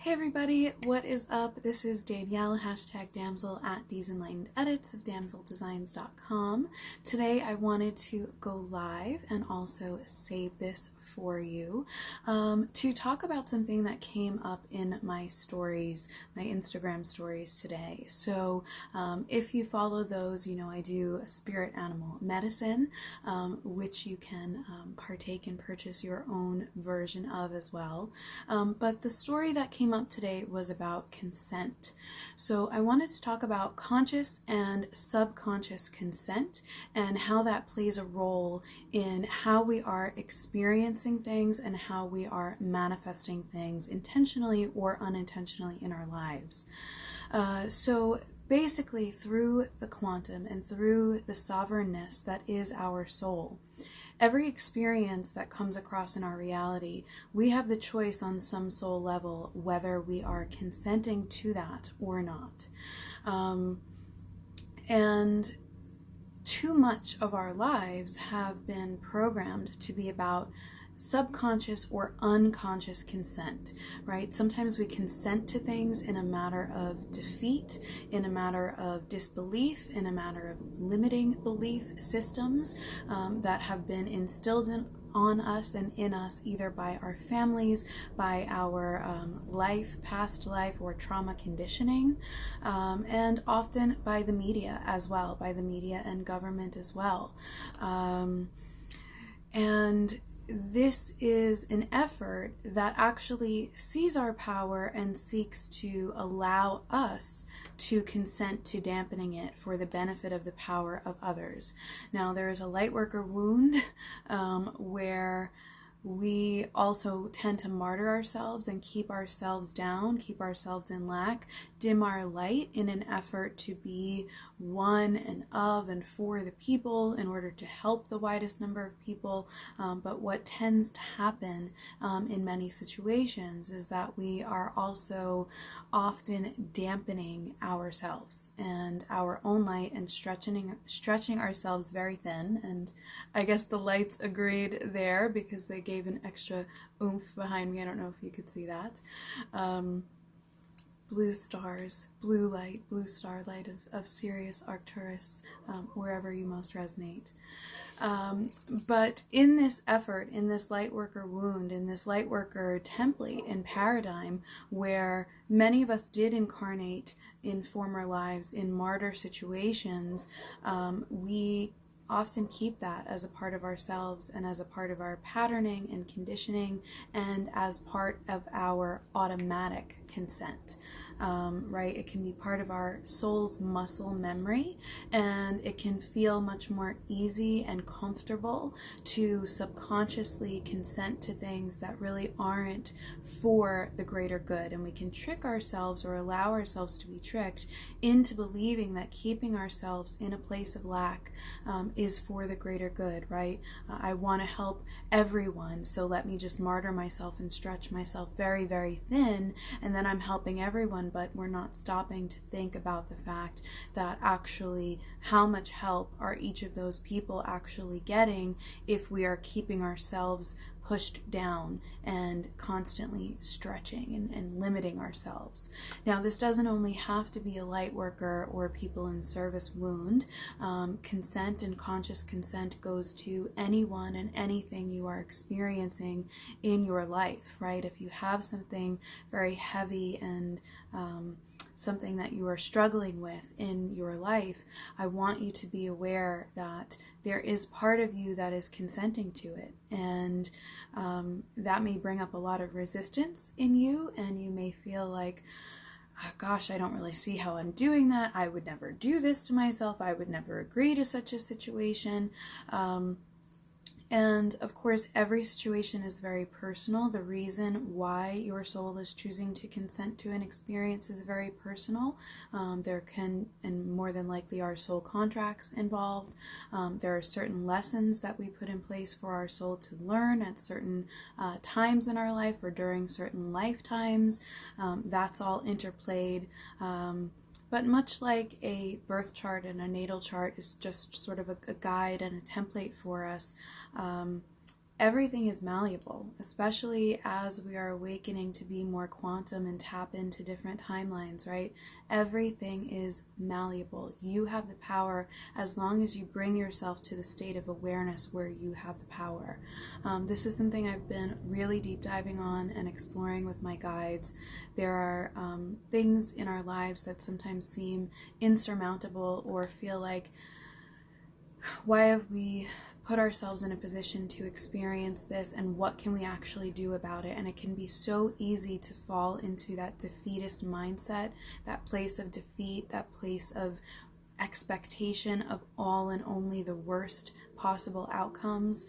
Hey everybody, what is up? This is Danielle, hashtag damsel at D's Enlightened Edits of damseldesigns.com. Today I wanted to go live and also save this for you to talk about something that came up in my stories, my Instagram stories today. So if you follow those, you know I do spirit animal medicine, which you can partake and purchase your own version of as well. But the story that came up today was about consent. So I wanted to talk about conscious and subconscious consent and how that plays a role in how we are experiencing things and how we are manifesting things intentionally or unintentionally in our lives. So basically, through the quantum and through the sovereignness that is our soul, every experience that comes across in our reality, we have the choice on some soul level whether we are consenting to that or not. And too much of our lives have been programmed to be about subconscious or unconscious consent, right? Sometimes we consent to things in a matter of defeat, in a matter of disbelief, in a matter of limiting belief systems that have been instilled on us and in us either by our families, by our past life or trauma conditioning, and often by the media as well, by the media and government as well. And this is an effort that actually sees our power and seeks to allow us to consent to dampening it for the benefit of the power of others. Now, there is a lightworker wound where we also tend to martyr ourselves and keep ourselves down, keep ourselves in lack, dim our light in an effort to be one and of and for the people in order to help the widest number of people. But what tends to happen in many situations is that we are also often dampening ourselves and our own light and stretching ourselves very thin. And I guess the lights agreed there because they gave an extra oomph behind me. I don't know if you could see that. Blue stars, blue light, blue starlight of Sirius, Arcturus, wherever you most resonate. But in this effort, in this lightworker wound, in this lightworker template and paradigm where many of us did incarnate in former lives in martyr situations, we often keep that as a part of ourselves and as a part of our patterning and conditioning and as part of our automatic consent, right? It can be part of our soul's muscle memory, and it can feel much more easy and comfortable to subconsciously consent to things that really aren't for the greater good. And we can trick ourselves or allow ourselves to be tricked into believing that keeping ourselves in a place of lack is for the greater good, right? I want to help everyone, so let me just martyr myself and stretch myself very, very thin, and then I'm helping everyone, but we're not stopping to think about the fact that actually how much help are each of those people actually getting if we are keeping ourselves pushed down and constantly stretching and limiting ourselves. Now, this doesn't only have to be a light worker or people in service wound. Consent and conscious consent goes to anyone and anything you are experiencing in your life, right? If you have something very heavy and something that you are struggling with in your life, I want you to be aware that there is part of you that is consenting to it. And that may bring up a lot of resistance in you, and you may feel like, oh, gosh, I don't really see how I'm doing that. I would never do this to myself. I would never agree to such a situation. And of course, every situation is very personal. The reason why your soul is choosing to consent to an experience is very personal. There can, and more than likely, are soul contracts involved. There are certain lessons that we put in place for our soul to learn at certain times in our life or during certain lifetimes. That's all interplayed. But much like a birth chart and a natal chart is just sort of a guide and a template for us, everything is malleable, especially as we are awakening to be more quantum and tap into different timelines, right? Everything is malleable. You have the power as long as you bring yourself to the state of awareness where you have the power. This is something I've been really deep diving on and exploring with my guides. There are things in our lives that sometimes seem insurmountable or feel like, why have we put ourselves in a position to experience this, and what can we actually do about it? And it can be so easy to fall into that defeatist mindset, that place of defeat, that place of expectation of all and only the worst possible outcomes.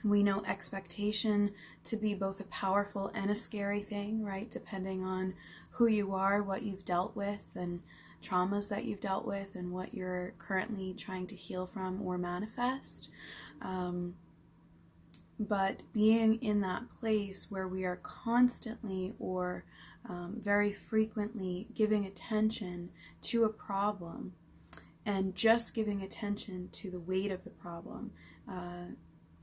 We know expectation to be both a powerful and a scary thing, right? Depending on who you are, what you've dealt with, and traumas that you've dealt with, and what you're currently trying to heal from or manifest. But being in that place where we are constantly or very frequently giving attention to a problem and just giving attention to the weight of the problem,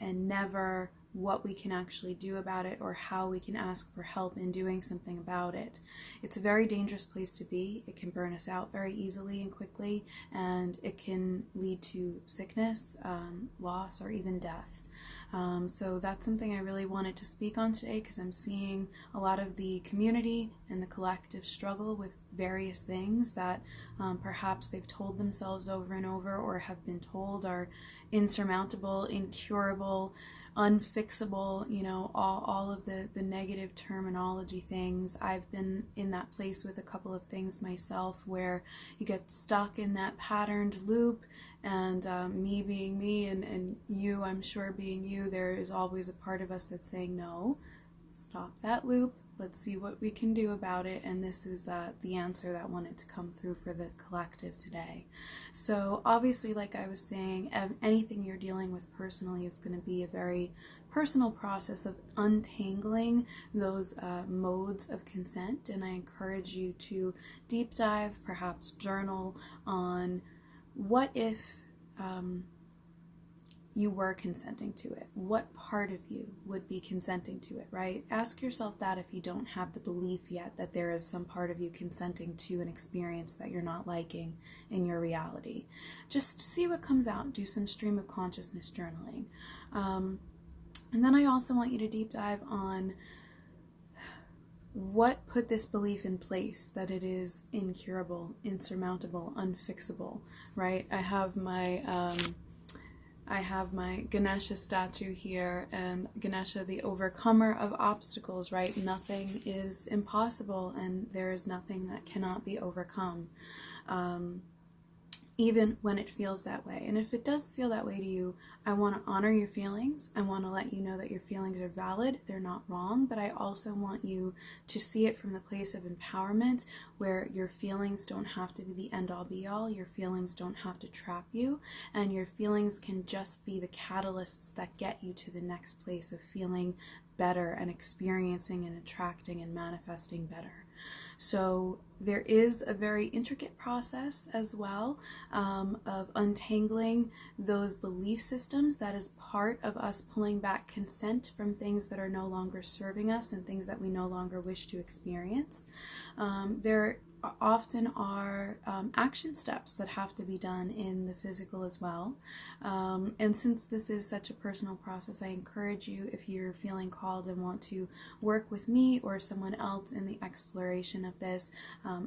and never what we can actually do about it or how we can ask for help in doing something about it. It's a very dangerous place to be. It can burn us out very easily and quickly, and it can lead to sickness, loss, or even death. So that's something I really wanted to speak on today, because I'm seeing a lot of the community and the collective struggle with various things that perhaps they've told themselves over and over, or have been told are insurmountable, incurable, unfixable, all of the negative terminology things. I've been in that place with a couple of things myself, where you get stuck in that patterned loop, and me being me, and you, I'm sure, being you, there is always a part of us that's saying, no, stop that loop. Let's see what we can do about it. And this is the answer that wanted to come through for the collective today. So obviously, like I was saying, anything you're dealing with personally is going to be a very personal process of untangling those modes of consent. And I encourage you to deep dive, perhaps journal on what if you were consenting to it. What part of you would be consenting to it, right? Ask yourself that if you don't have the belief yet that there is some part of you consenting to an experience that you're not liking in your reality. Just see what comes out. Do some stream of consciousness journaling. And then I also want you to deep dive on what put this belief in place that it is incurable, insurmountable, unfixable, right? I have my Ganesha statue here, and Ganesha, the overcomer of obstacles, right? Nothing is impossible, and there is nothing that cannot be overcome, even when it feels that way. And if it does feel that way to you, I want to honor your feelings. I want to let you know that your feelings are valid. They're not wrong, but I also want you to see it from the place of empowerment, where your feelings don't have to be the end-all be-all. Your feelings don't have to trap you, and your feelings can just be the catalysts that get you to the next place of feeling better and experiencing and attracting and manifesting better. So there is a very intricate process as well of untangling those belief systems that is part of us pulling back consent from things that are no longer serving us and things that we no longer wish to experience. There often are action steps that have to be done in the physical as well. And since this is such a personal process, I encourage you, if you're feeling called and want to work with me or someone else in the exploration of this,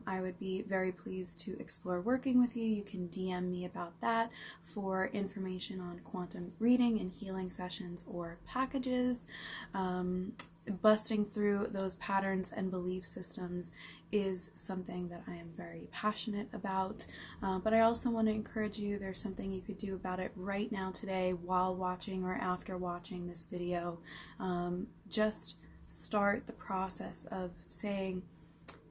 I would be very pleased to explore working with you. You can DM me about that for information on quantum reading and healing sessions or packages. Busting through those patterns and belief systems is something that I am very passionate about, but I also want to encourage you, there's something you could do about it right now today while watching or after watching this video. Just start the process of saying,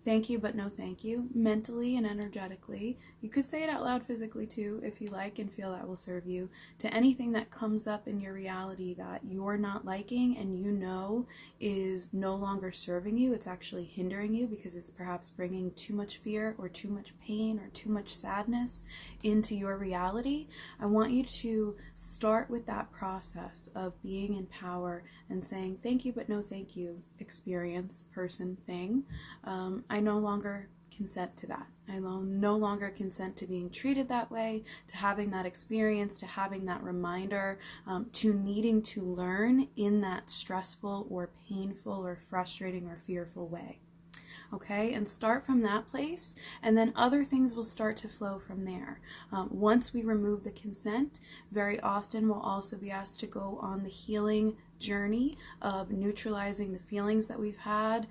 thank you, but no thank you, mentally and energetically. You could say it out loud physically too, if you like and feel that will serve you, to anything that comes up in your reality that you're not liking and you know is no longer serving you. It's actually hindering you because it's perhaps bringing too much fear or too much pain or too much sadness into your reality. I want you to start with that process of being in power and saying, thank you, but no thank you, experience, person, thing. I no longer consent to that. I no longer consent to being treated that way, to having that experience, to having that reminder, to needing to learn in that stressful or painful or frustrating or fearful way. Okay, and start from that place, and then other things will start to flow from there. Once we remove the consent, very often we'll also be asked to go on the healing journey of neutralizing the feelings that we've had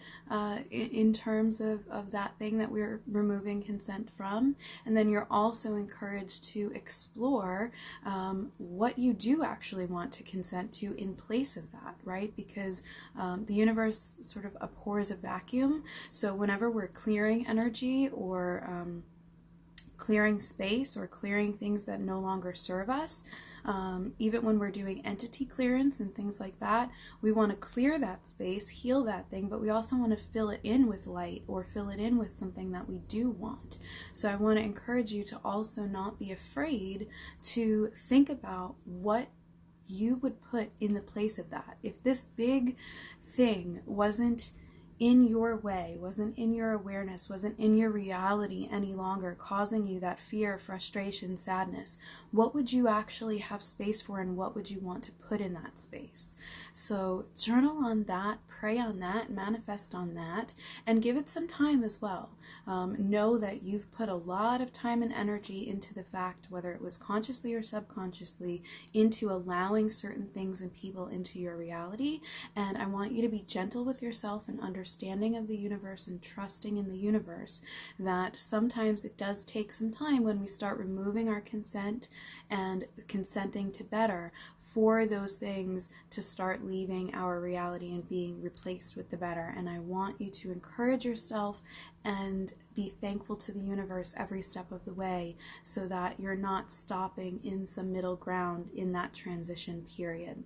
in terms of that thing that we're removing consent from. And then you're also encouraged to explore what you do actually want to consent to in place of that, right? Because the universe sort of abhors a vacuum. So whenever we're clearing energy or clearing space or clearing things that no longer serve us, even when we're doing entity clearance and things like that, we want to clear that space, heal that thing, but we also want to fill it in with light or fill it in with something that we do want. So I want to encourage you to also not be afraid to think about what you would put in the place of that. If this big thing wasn't in your way, wasn't in your awareness, wasn't in your reality any longer, causing you that fear, frustration, sadness, what would you actually have space for, and what would you want to put in that space? So journal on that, pray on that, manifest on that, and give it some time as well. Know that you've put a lot of time and energy into the fact, whether it was consciously or subconsciously, into allowing certain things and people into your reality. And I want you to be gentle with yourself and understanding of the universe and trusting in the universe, that sometimes it does take some time when we start removing our consent and consenting to better for those things to start leaving our reality and being replaced with the better. And I want you to encourage yourself and be thankful to the universe every step of the way, so that you're not stopping in some middle ground in that transition period.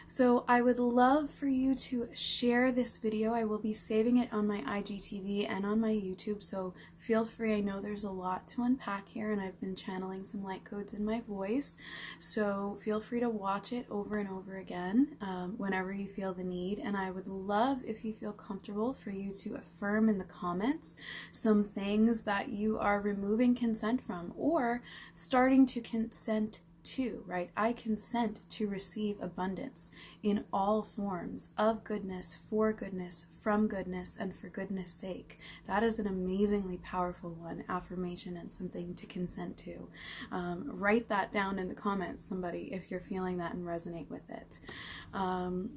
So I would love for you to share this video. I will be saving it on my IGTV and on my YouTube, so feel free. I know there's a lot to unpack here, and I've been channeling some light codes in my voice, so feel free to watch it over and over again whenever you feel the need. And I would love, if you feel comfortable, for you to affirm in the comments some things that you are removing consent from or starting to consent to, right? I consent to receive abundance in all forms of goodness, for goodness, from goodness, and for goodness sake. That is an amazingly powerful one, affirmation, and something to consent to. Write that down in the comments, somebody, if you're feeling that and resonate with it.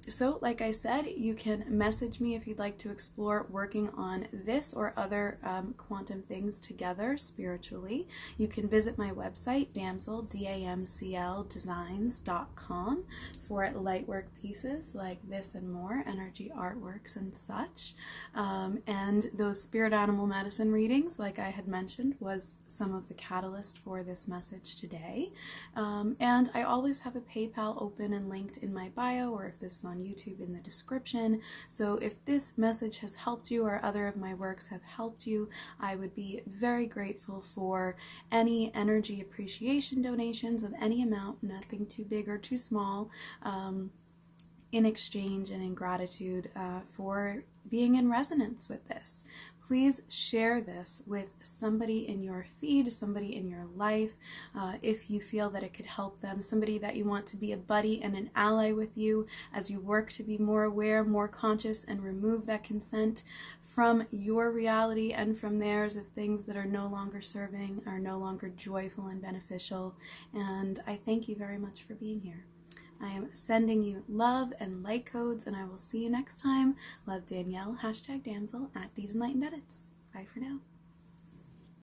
So like I said, you can message me if you'd like to explore working on this or other quantum things together spiritually. You can visit my website, Damsel, DAMCLdesigns.com, for lightwork pieces like this and more, energy artworks and such. And those spirit animal medicine readings, like I had mentioned, was some of the catalyst for this message today. And I always have a PayPal open and linked in my bio, or if this is on YouTube, in the description. So if this message has helped you or other of my works have helped you, I would be very grateful for any energy appreciation donations of any amount, nothing too big or too small, in exchange and in gratitude for being in resonance with this. Please share this with somebody in your feed, somebody in your life, if you feel that it could help them, somebody that you want to be a buddy and an ally with you as you work to be more aware, more conscious, and remove that consent from your reality and from theirs of things that are no longer serving, are no longer joyful and beneficial. And I thank you very much for being here. I am sending you love and light codes, and I will see you next time. Love, Danielle, #Damsel at D's Enlightened Edits. Bye for now.